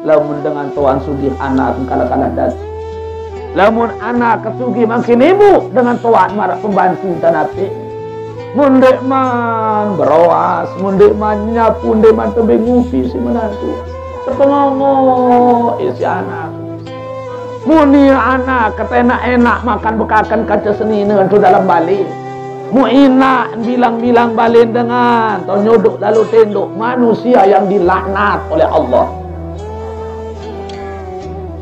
lamun dengan tuan sugih anak kala-kala dat. Lamun anak kesugih makin ibu dengan tuan marah pembantu tanapi. Mundek man berawas, mundek man nyapu, mundek man tebing ngupi si menantu. Terpengongo isi anak. Muni anak kata enak makan bekakan kaca seni dengan tu dalam balik. Mu enak bilang-bilang balik dengan atau nyodok lalu tenduk manusia yang dilaknat oleh Allah.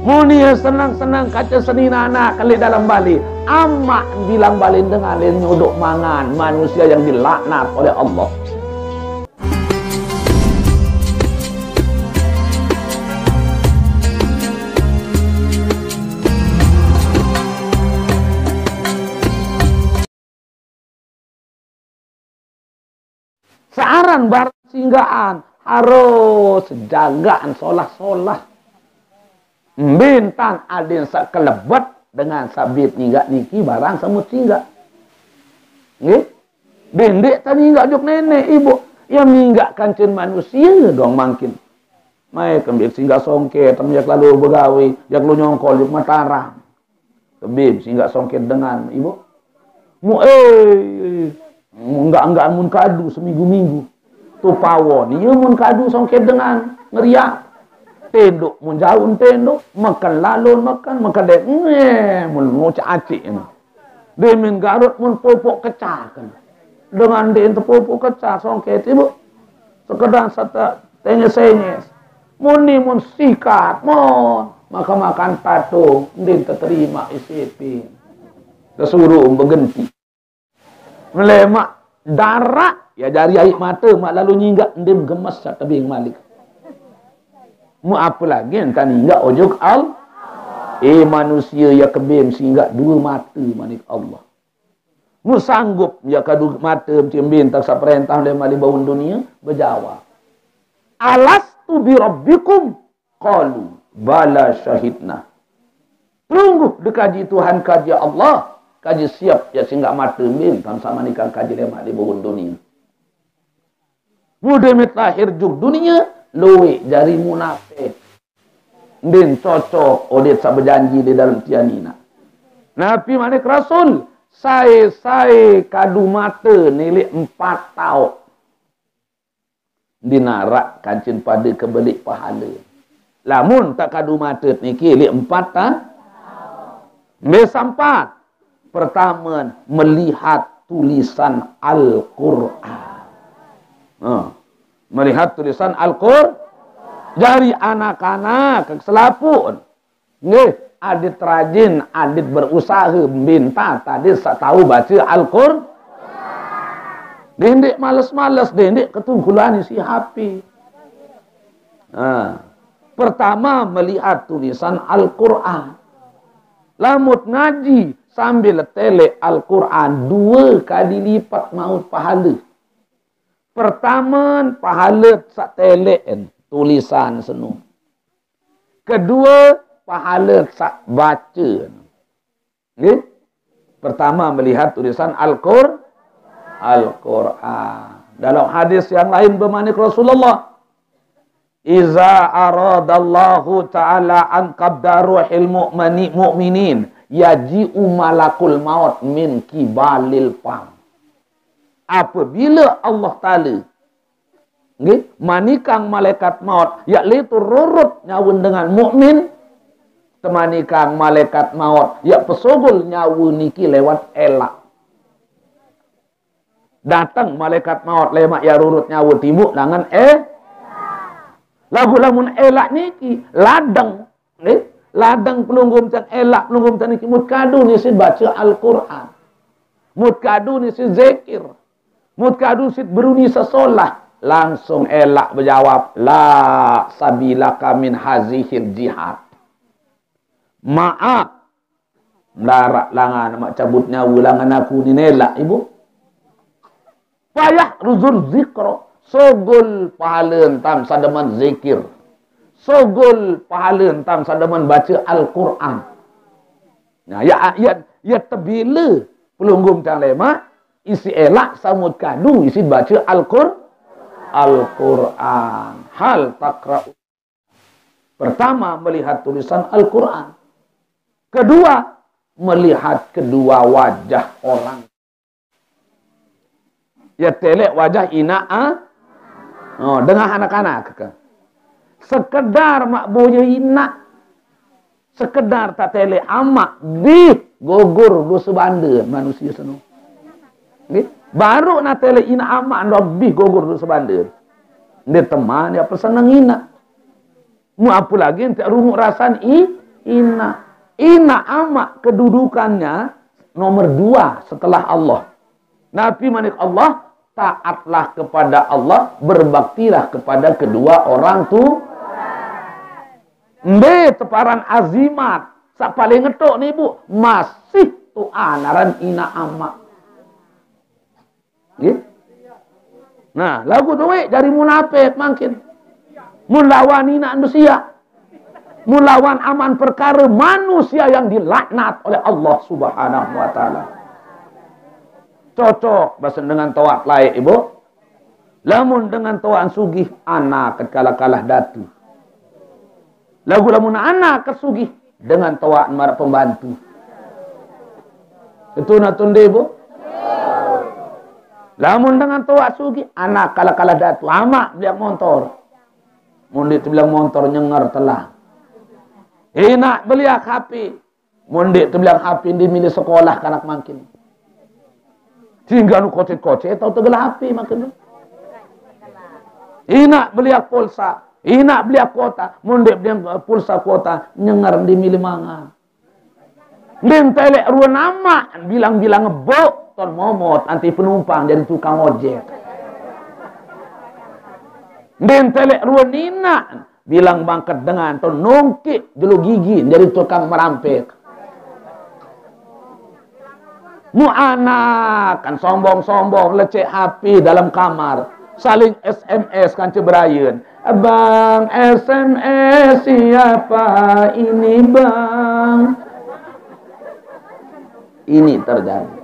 Muni senang-senang kaca seni anak kali dalam balik. Amak bilang balik dengan nyodok mangan manusia yang dilaknat oleh Allah. Searan barang singgaan harus jagaan solah-solah. Bintang adin sak kelebet dengan sabit ninggak niki barang semut singgah. Nggih? Dendek tadi ninggak jok nenek ibu. Yang ninggak kancen manusia dong mangkin. Mai kembir singgah songket, jak lalu begawi, jak lu nyongkol juk mataram. Kembir singgah songket dengan ibu. Enggak mun kadu seminggu-minggu. Tu pawon, iya mun kadu songket dengan ngeriak. Tenduk mun jauh tenduk, makan lalun makan dek mun ngocak acik ini. Dia min garut mun popok kecah kan. Dengan dia popok kecah songket ibu. Sekedar satu tenyes-tenyes. Mun sikat mon, maka makan patung, dia terima isipin. Kesuruh bergenti. Melemak darah ya dari air mata mak lalu nyinggak ndim gemes sak tebing malik. Mu apa lagi entah ninggak ojuk manusia ya kebim singgak dua mata manik Allah. Mu sanggup ya kadu mata macam bintang sa perintah le mali baun dunia berjawab. Alastu bi rabbikum qalu bala syahidna. Tunggu dekaji Tuhan kaji Allah. Kaji siap ya singgah mata bintang sama nikah kaji lemak di baun dunia. Mudah lahir juk dunia luwe jari munafik. Din cocok odit sa berjanji di dalam tianina. Nabi manik Rasul saya kadu mata nilai 4 tahun. Dinarak kancin pada kebelik pahala. Lamun tak kadu mata niki nilai 4 tahun. Mesampat. Pertama, melihat tulisan Al-Quran. Melihat tulisan Al-Quran. Dari anak-anak selapun. Nggih, adit rajin, adit berusaha, minta tadi tahu baca Al-Quran. Dendek males-males, dendek ketunggulan isi HP. Pertama, melihat tulisan Al-Quran. Lamut ngaji. Sambil telek Al-Quran 2 kali lipat maut pahala. Pertama, pahala sak telek tulisan senu. Kedua, pahala sak baca. Okay? Pertama, melihat tulisan Al-Quran. Dalam hadis yang lain bermanik Rasulullah. Iza aradallahu ta'ala an qabda ruhil mu'minin. Yaji'u malakul maut min kibalil pam. Apabila Allah Ta'ala manikang malaikat maut, yaitu rurut nyawun dengan mukmin, temanikang malaikat maut, ya pesogol nyawu niki lewat elak. Datang malaikat maut lemak ya rurut nyawu tibuk dengan lamun elak niki ladang, ladang pelunggum tan elak pelunggum tan niki mutkadu ni sid baca Al-Quran. Mutkadu ni sid zikir. Mutkadu sid beruni sesolah. Langsung elak berjawab, la sabilaka min hazihil jihad. Maaf. Larak langan mak cabut nyawa langan aku ni elak ibu. Payah ruzul zikro. Sogol pahala entam sadaman zikir. Sogol pahala entam sadaman baca Al-Quran. Nah, ya tebila pelunggum tang lemak isi elak samut kadu isi baca Al-Quran. Hal takra'u. Pertama, melihat tulisan Al-Quran. Kedua, melihat kedua wajah orang. Ya telek wajah ina dengan anak-anak. Sekedar mak boya ina. Sekedar tak telek amak di gugur do sebanda manusia seno. Baru na telek ina amak lebih gugur do sebanda. Dia teman dia persenang ina. Mu apa lagi ente rumuk rasan ina. Ina amak kedudukannya nomor 2 setelah Allah. Nabi manik Allah, taatlah kepada Allah, berbaktilah kepada kedua orang tu. Mbe teparan azimat, sak paling ngetok ni bu, masih tu anaran ina amak. Nah, lagu duit dari munafik makin. Melawan ina manusia. Melawan aman perkara manusia yang dilaknat oleh Allah Subhanahu wa taala. Cocok bahasa dengan tawak lain ibu. Lamun dengan tawak sugih anak kalah datu. Lagu lamun anak kesugih dengan tawak marah pembantu. Itu natun ibu. Lamun dengan tawak sugih anak kalah datu. Amak dia motor. Mundit bilang motor nyengar telah. Nak beli HP. Mundit tu bilang HP di milik sekolah kanak makin. Tinggal nu kocek-kocek atau tegelah HP makin. Nak beli pulsa. Nak beli kuota. Mundit beli pulsa kuota nyengar di milik mangan. Din telek ruang nama bilang-bilang ngebok ton momot anti penumpang jadi tukang ojek. Den telek ruang nina bilang bangkat dengan ton nongkik jelu gigi jadi tukang merampek. Mu anak kan sombong-sombong lecek HP dalam kamar, saling SMS kan ceberayan. Abang SMS siapa ini bang? Ini terjadi.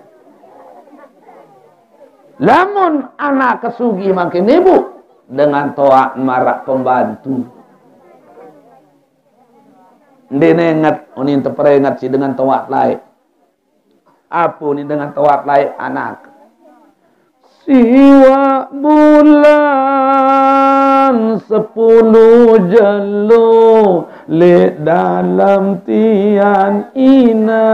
Lamun anak kesugi makin ibu dengan toa marak pembantu. Ndene ingat, ini terperingat si dengan toa lain. Apa ini dengan toa lain anak? Siwa bulan 10 jelo le dalam tian ina.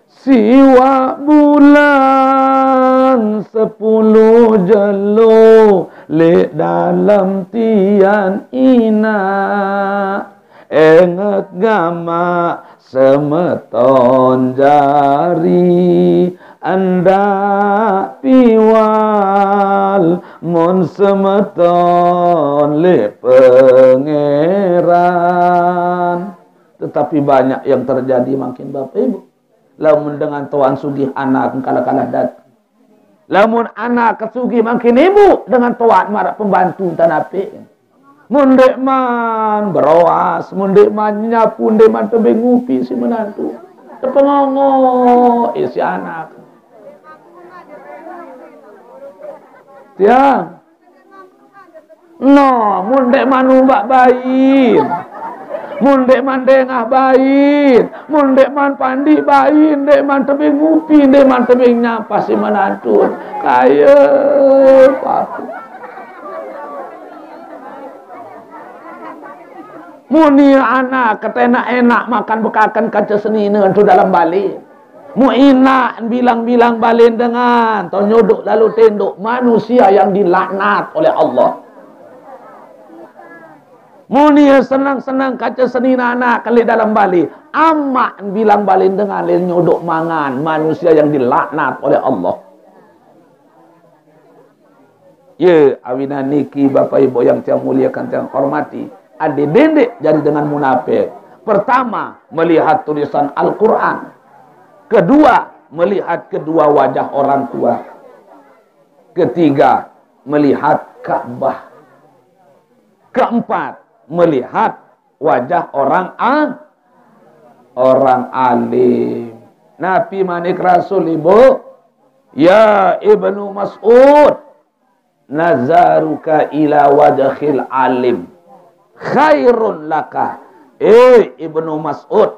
Siwa bulan 10 jelo le dalam tian ina. Ingat gama semeton jari anda piwal mon semeton le pangeran. Tetapi banyak yang terjadi makin bapak ibu. Lamun dengan tuan sugih anak kalah-kalah dat. Lamun anak kesugih makin ibu dengan tuan marah pembantu tanapik. Mundek man berawas, mundek man nyapu, mundek man tebing ngupi si menantu. Tepengongo isi anak. Tiang. No, mundek man umbak bayin. Mundek man dengah bayin. Mundek man pandi bayin, dek man tebing ngupi, dek man tebing nyapa si menantu. Kaya paku. Muni anak kata enak makan bekakan kaca seni tu dalam balik. Mu enak bilang-bilang balik dengan to nyodok lalu tenduk manusia yang dilaknat oleh Allah. Muni senang-senang kaca seni anak kali dalam balik. Amak bilang balik dengan nyodok mangan manusia yang dilaknat oleh Allah. Ya, awina niki Bapak Ibu yang saya muliakan, saya hormati. Adik dendek jadi dengan munafik. Pertama, melihat tulisan Al-Quran. Kedua, melihat kedua wajah orang tua. Ketiga, melihat Ka'bah. Keempat, melihat wajah orang alim. Nabi manik Rasul ibu. Ya Ibnu Mas'ud. nazaruka ila wajhil alim khairun laka. Ibnu Mas'ud,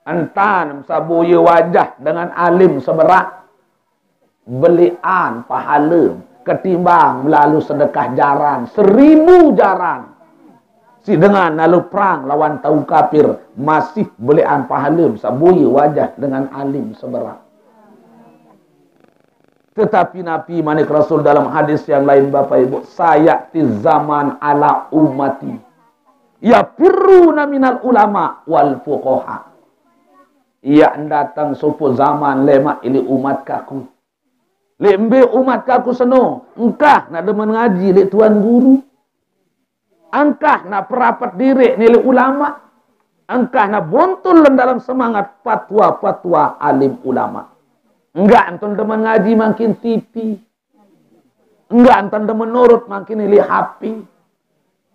entan sabuye wajah dengan alim seberak belian pahala ketimbang melalui sedekah jaran 1000 jaran. Si dengan lalu perang lawan tau kafir masih belian pahala sabuye wajah dengan alim seberak. Tetapi Nabi manik Rasul dalam hadis yang lain, Bapak Ibu, sayati zaman ala ummati ya firruna minal ulama wal fuqaha. Ia datang sopo zaman lemak ili umat kaku. Lembe umat kaku seno, engkah nak demen ngaji li tuan guru. Engkah nak perapat diri ni li ulama. Engkah nak bontul dalam semangat fatwa-fatwa alim ulama. Enggak anton demen ngaji makin TV. Enggak anton demen nurut makin ili HP.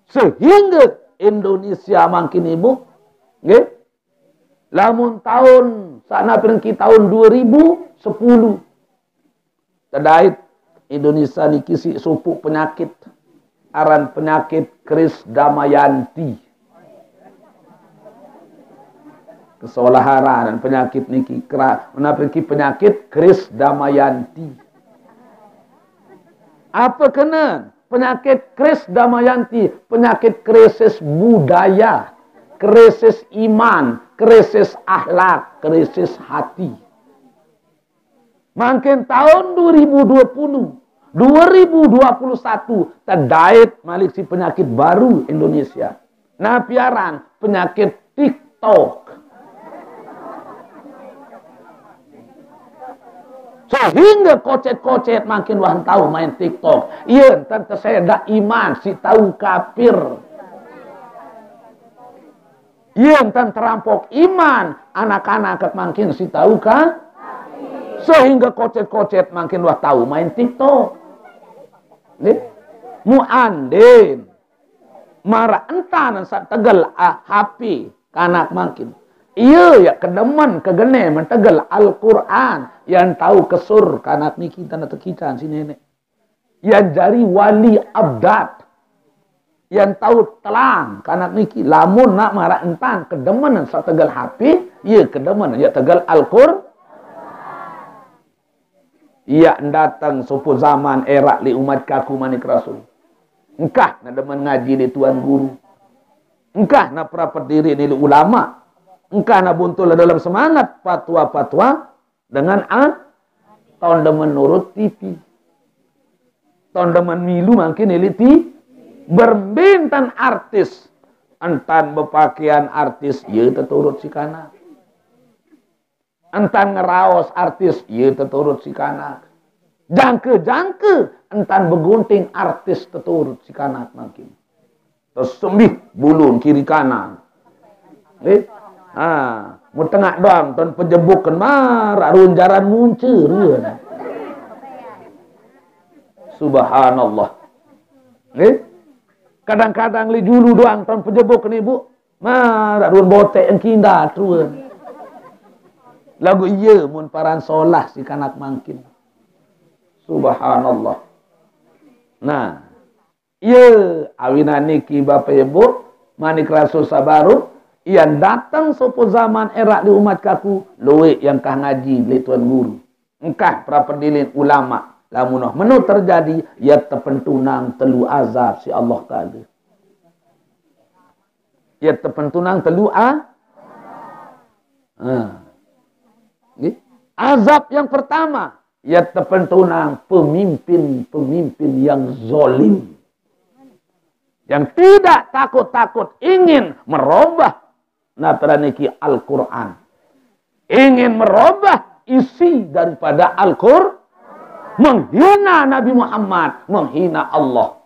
Sehingga Indonesia makin ibu, nggih. Lamun tahun sana pergi tahun 2010. Tadait Indonesia niki si supuk penyakit. Aran penyakit Kris Damayanti. Kesolahara dan penyakit niki menapiki penyakit Kris Damayanti. Apa kena penyakit Kris Damayanti? Penyakit krisis budaya, krisis iman, krisis akhlak, krisis hati. Makin tahun 2020, 2021 terdait malik si penyakit baru Indonesia. Nah piaran penyakit TikTok. Sehingga kocet-kocet makin wah tahu main TikTok. Iya, tante saya dak iman si tahu kafir. Iya, tante terampok iman anak-anak makin si tahu kah? Sehingga kocet-kocet makin wah tahu main TikTok. Nih, muandin marah entan saat tegel HP kanak makin. Iya ya kedemen kegene mentegel Al-Quran yang tahu kesur kanak niki tanda tekican si nenek yang jari wali abdat yang tahu telang kanak niki lamun nak marah entan kedemen saat tegel HP iya kedemen ya tegel Al-Quran. Iya datang sopo zaman era li umat kaku manik Rasul. Engkah nak demen ngaji di tuan guru. Engkah nak perapat diri ni ulama. Engkah nak buntul dalam semangat fatwa-fatwa dengan tahun demen nurut TV. Tahun demen milu makin eliti berbintan artis. Entan berpakaian artis, ya terturut si kanak. Entan ngeraos artis, ya terturut si kanak. Jangke-jangke, entan begunting artis terturut si kanak makin. Terus sembih bulun kiri kanan. Mau tengah doang, ton penjebukan marah, runjaran muncul. Subhanallah. Kadang-kadang li julu doang, ton penjebukan ibu, marah, run botek yang kindah, truan. Lagu iya, mun paran solah si kanak makin. Subhanallah. Nah, iya, awinan niki bapak ibu, manik Rasul sabaru, yang datang sopo zaman era di umat kaku loe yang kah ngaji beli tuan guru engkah praperdilin ulama lamunah menu terjadi ya tepentunang telu azab si Allah Ta'ala ya tepentunang telu azab yang pertama ya tepentunang pemimpin yang zolim yang tidak takut-takut ingin merubah niki Al-Quran. Ingin merubah isi daripada Al-Quran. Menghina Nabi Muhammad. Menghina Allah.